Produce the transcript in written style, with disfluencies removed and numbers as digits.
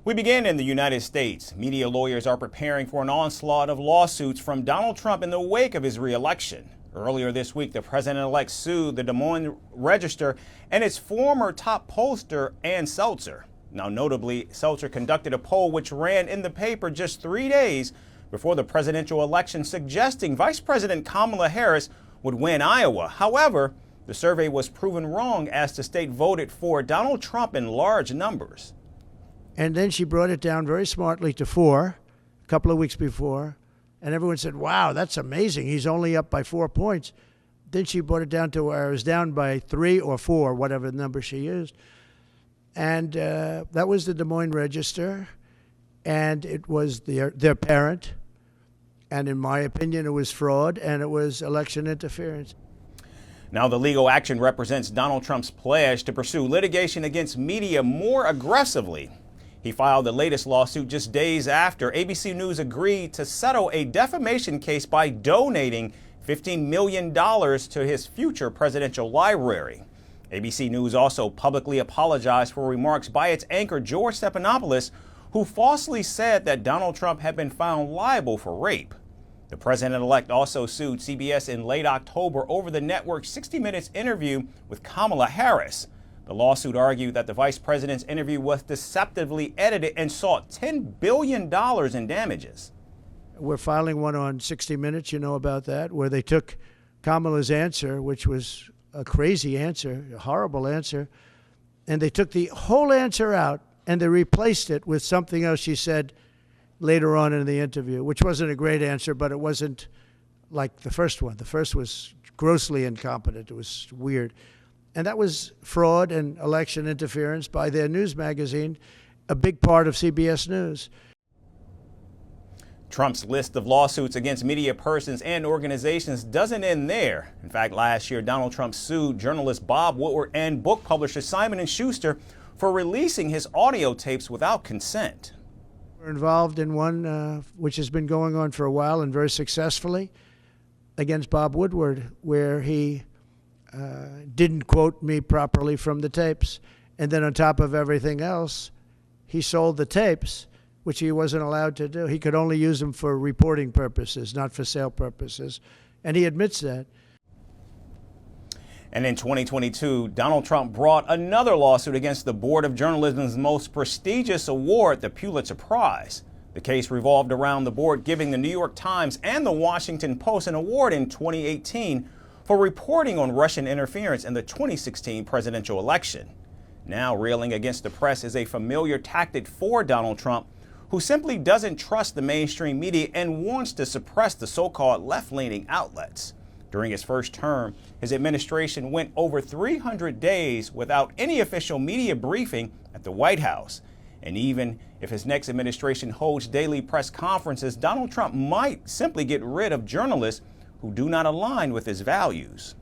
We begin in the United States. Media lawyers are preparing for an onslaught of lawsuits from Donald Trump in the wake of his re-election. Earlier this week, the president-elect sued the Des Moines Register and its former top pollster, Ann Seltzer. Now, notably, Seltzer conducted a poll which ran in the paper just 3 days before the presidential election, suggesting Vice President Kamala Harris would win Iowa. However, the survey was proven wrong as the state voted for Donald Trump in large numbers. And then she brought it down very smartly to 4 a couple of weeks before. And everyone said, wow, that's amazing. He's only up by 4 points. Then she brought it down to where it was down by 3 or 4, whatever number she used. And that was the Des Moines Register. And it was their parent. And in my opinion, it was fraud and it was election interference. Now, the legal action represents Donald Trump's pledge to pursue litigation against media more aggressively. He filed the latest lawsuit just days after ABC News agreed to settle a defamation case by donating $15 million to his future presidential library. ABC News also publicly apologized for remarks by its anchor George Stephanopoulos, who falsely said that Donald Trump had been found liable for rape. The president-elect also sued CBS in late October over the network's 60 Minutes interview with Kamala Harris. The lawsuit argued that the vice president's interview was deceptively edited and sought $10 billion in damages. We're filing one on 60 Minutes, you know about that, where they took Kamala's answer, which was a crazy answer, a horrible answer, and they took the whole answer out and they replaced it with something else she said later on in the interview, which wasn't a great answer, but it wasn't like the first one. The first was grossly incompetent. It was weird. And that was fraud and election interference by their news magazine, a big part of CBS News. Trump's list of lawsuits against media persons and organizations doesn't end there. In fact, last year, Donald Trump sued journalist Bob Woodward and book publisher Simon & Schuster for releasing his audio tapes without consent. We're involved in one which has been going on for a while and very successfully against Bob Woodward, where he didn't quote me properly from the tapes. And then on top of everything else, he sold the tapes, which he wasn't allowed to do. He could only use them for reporting purposes, not for sale purposes. And he admits that. And in 2022, Donald Trump brought another lawsuit against the Board of Journalism's most prestigious award, the Pulitzer Prize. The case revolved around the board giving the New York Times and the Washington Post an award in 2018 for reporting on Russian interference in the 2016 presidential election. Now railing against the press is a familiar tactic for Donald Trump, who simply doesn't trust the mainstream media and wants to suppress the so-called left-leaning outlets. During his first term, his administration went over 300 days without any official media briefing at the White House. And even if his next administration holds daily press conferences, Donald Trump might simply get rid of journalists who do not align with his values.